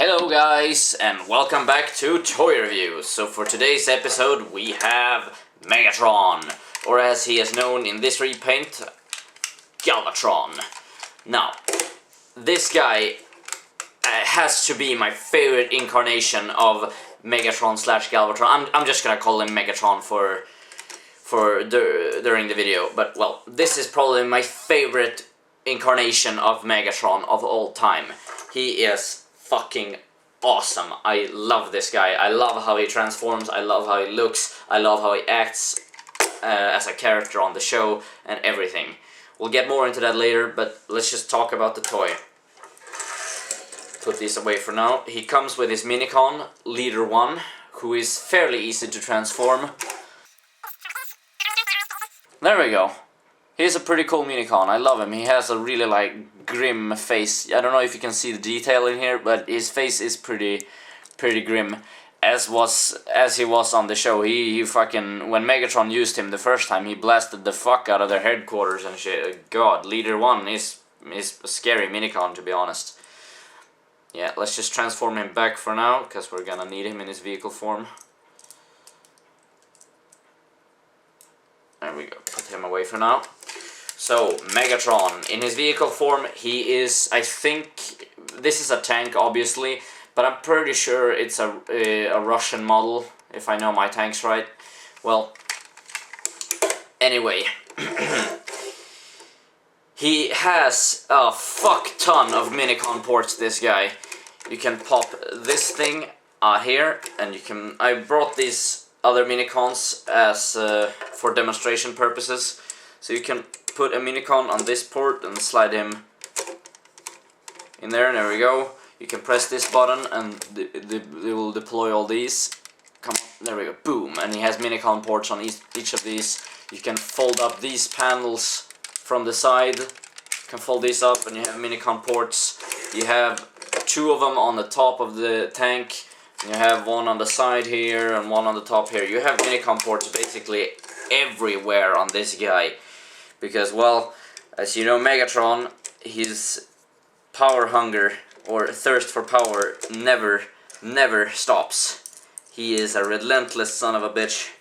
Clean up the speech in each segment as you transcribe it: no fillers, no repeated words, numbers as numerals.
Hello guys, and welcome back to Toy Reviews. So for today's episode we have Megatron, or as he is known in this repaint, Galvatron. Now, this guy has to be my favorite incarnation of Megatron slash Galvatron. I'm just gonna call him Megatron during the video, but well, this is probably my favorite incarnation of Megatron of all time. He is fucking awesome. I love this guy. I love how he transforms, I love how he looks, I love how he acts as a character on the show and everything. We'll get more into that later, but let's just talk about the toy. Put these away for now. He comes with his Minicon, Leader 1, who is fairly easy to transform. There we go. He's a pretty cool Minicon. I love him. He has a really grim face. I don't know if you can see the detail in here, but his face is pretty grim. As he was on the show. He fucking, when Megatron used him the first time, he blasted the fuck out of their headquarters and shit. God, Leader 1 is a scary Minicon, to be honest. Yeah, let's just transform him back for now, because we're gonna need him in his vehicle form. There we go. Put him away for now. So, Megatron, in his vehicle form, he is, I think, this is a tank, obviously, but I'm pretty sure it's a Russian model, if I know my tanks right. Well, anyway, he has a fuck ton of Minicon ports, this guy. You can pop this thing here, and you can, I brought these other Minicons as for demonstration purposes, so you can put a Minicon on this port and slide him in there, and there we go. You can press this button and it will deploy all these. Come on, there we go, boom, and he has Minicon ports on each of these. You can fold up these panels from the side, you can fold these up and you have Minicon ports. You have two of them on the top of the tank, and you have one on the side here and one on the top here. You have Minicon ports basically everywhere on this guy. Because, well, as you know, Megatron, his power hunger, or thirst for power, never stops. He is a relentless son of a bitch,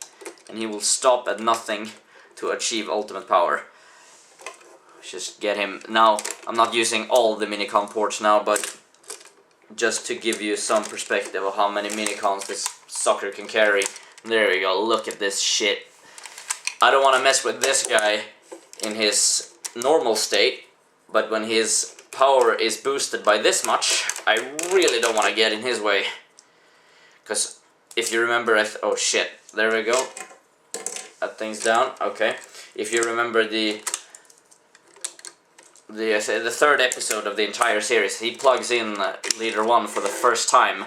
and he will stop at nothing to achieve ultimate power. Just get him. Now, I'm not using all the Minicon ports now, but just to give you some perspective of how many Minicons this sucker can carry. There we go, look at this shit. I don't want to mess with this guy in his normal state, but when his power is boosted by this much, I really don't want to get in his way. Because if you remember, oh shit, there we go. That thing's down, okay. If you remember the third episode of the entire series, he plugs in Leader 1 for the first time,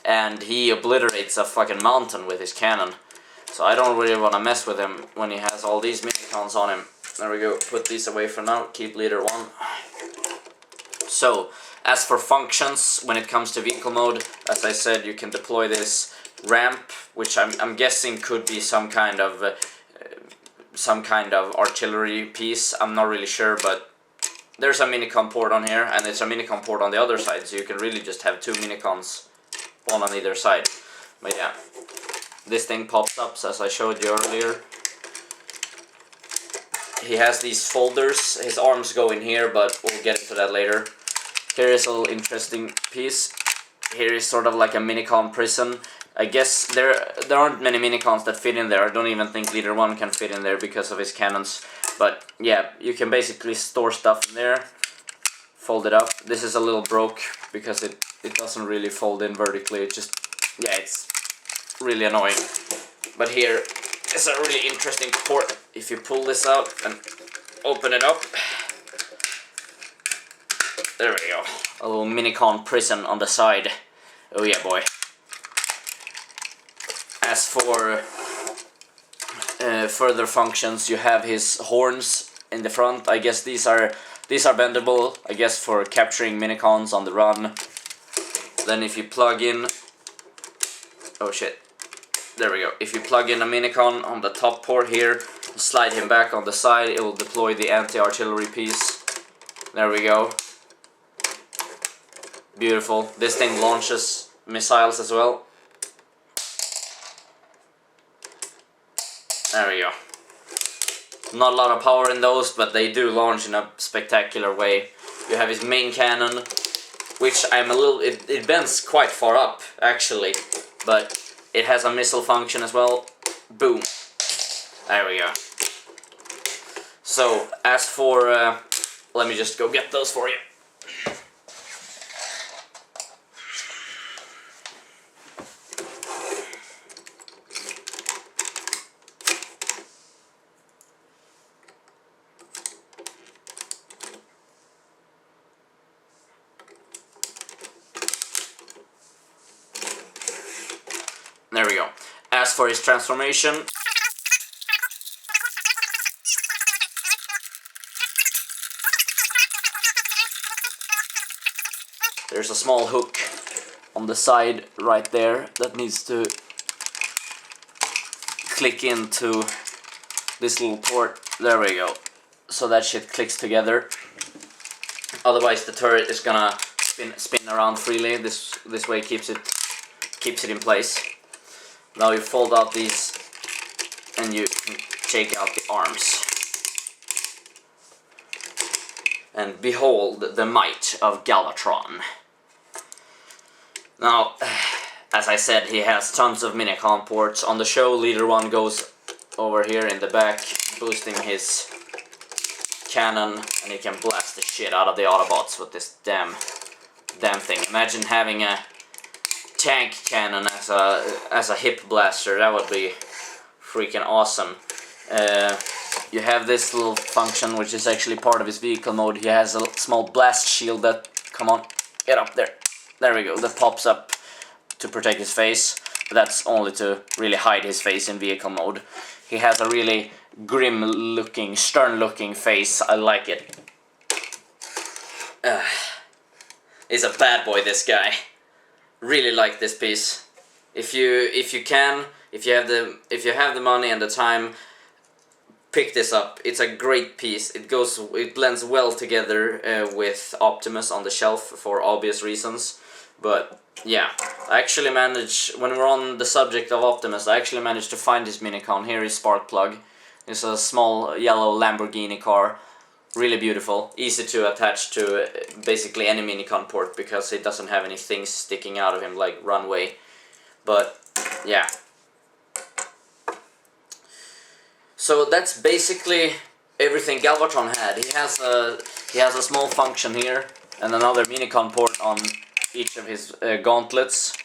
and he obliterates a fucking mountain with his cannon. So I don't really want to mess with him when he has all these Minicons on him. There we go, put these away for now, keep Leader 1. So, as for functions, when it comes to vehicle mode, as I said, you can deploy this ramp, which I'm guessing could be some kind of artillery piece. I'm not really sure, but there's a Minicon port on here, and there's a Minicon port on the other side, so you can really just have two Minicons, one on either side. But yeah, this thing pops up, as I showed you earlier. He has these folders, his arms go in here, but we'll get into that later. Here is a little interesting piece. Here is sort of like a Minicon prison. I guess there aren't many Minicons that fit in there. I don't even think Leader 1 can fit in there because of his cannons. But yeah, you can basically store stuff in there, fold it up. This is a little broke because it doesn't really fold in vertically. It just, yeah, it's really annoying. But here is a really interesting port. If you pull this out and open it up, there we go. A little Minicon prison on the side. Oh yeah, boy. As for further functions, you have his horns in the front. I guess these are bendable, I guess, for capturing Minicons on the run. Then if you plug in, oh shit, there we go. If you plug in a Minicon on the top port here, slide him back on the side, it will deploy the anti-artillery piece. There we go. Beautiful. This thing launches missiles as well. There we go. Not a lot of power in those, but they do launch in a spectacular way. You have his main cannon, which it bends quite far up, actually, but it has a missile function as well. Boom. There we go. So, as for, let me just go get those for you. There we go. As for his transformation, there's a small hook on the side right there that needs to click into this little port. There we go. So that shit clicks together. Otherwise the turret is gonna spin around freely. This way keeps it in place. Now you fold out these and you take out the arms. And behold the might of Galvatron. Now, as I said, he has tons of minicon ports. On the show, Leader 1 goes over here in the back, boosting his cannon, and he can blast the shit out of the Autobots with this damn thing. Imagine having a tank cannon as a hip blaster. That would be freaking awesome. You have this little function, which is actually part of his vehicle mode. He has a small blast shield that, come on, get up there. There we go, that pops up to protect his face. But that's only to really hide his face in vehicle mode. He has a really grim looking, stern looking face. I like it. He's a bad boy, this guy. Really like this piece. If you have the money and the time, pick this up. It's a great piece. It blends well together with Optimus on the shelf for obvious reasons. But yeah, I actually managed, when we're on the subject of Optimus, I actually managed to find his minicon. Here is Sparkplug. It's a small yellow Lamborghini car. Really beautiful. Easy to attach to basically any minicon port because it doesn't have any things sticking out of him like runway. But yeah. So that's basically everything Galvatron had. He has a small function here and another minicon port on each of his gauntlets.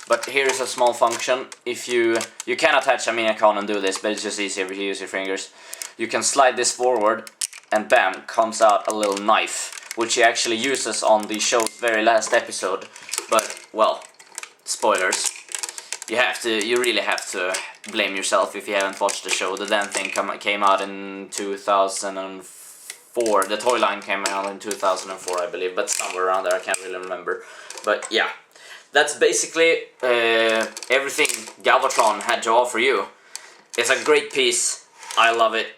But here is a small function. If you can attach a minicon and do this, but it's just easier if you use your fingers. You can slide this forward and bam, comes out a little knife, which he actually uses on the show's very last episode. But well, spoilers. You really have to blame yourself if you haven't watched the show. The damn thing came out in 2004. The toy line came out in 2004, I believe, but somewhere around there, I can't really remember. But yeah, that's basically everything Galvatron had to offer you. It's a great piece. I love it.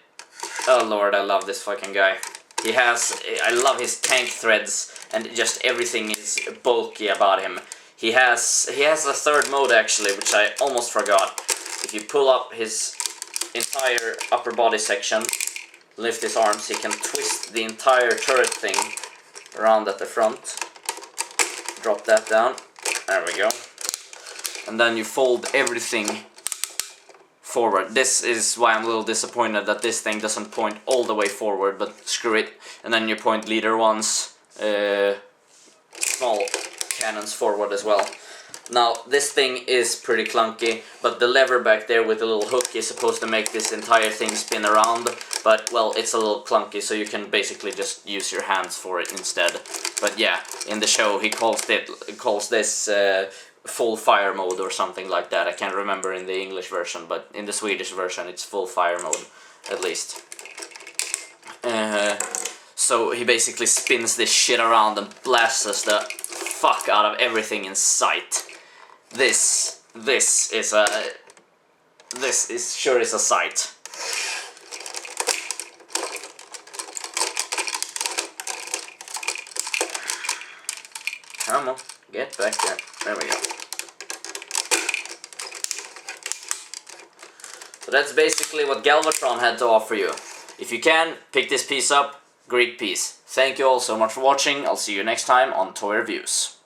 Oh lord, I love this fucking guy. I love his tank threads, and just everything is bulky about him. He has a third mode actually, which I almost forgot. If you pull up his entire upper body section, lift his arms, he can twist the entire turret thing around at the front. Drop that down. There we go. And then you fold everything forward. This is why I'm a little disappointed that this thing doesn't point all the way forward, but screw it. And then you point Leader 1's small cannons forward as well. Now this thing is pretty clunky, but the lever back there with the little hook is supposed to make this entire thing spin around, but well, it's a little clunky, so you can basically just use your hands for it instead. But yeah, in the show he calls this full fire mode or something like that. I can't remember in the English version, but in the Swedish version it's full fire mode, at least. So he basically spins this shit around and blasts the fuck out of everything in sight. This sure is a sight. Come on, get back there. There we go. So that's basically what Galvatron had to offer you. If you can, pick this piece up, great piece. Thank you all so much for watching. I'll see you next time on Toy Reviews.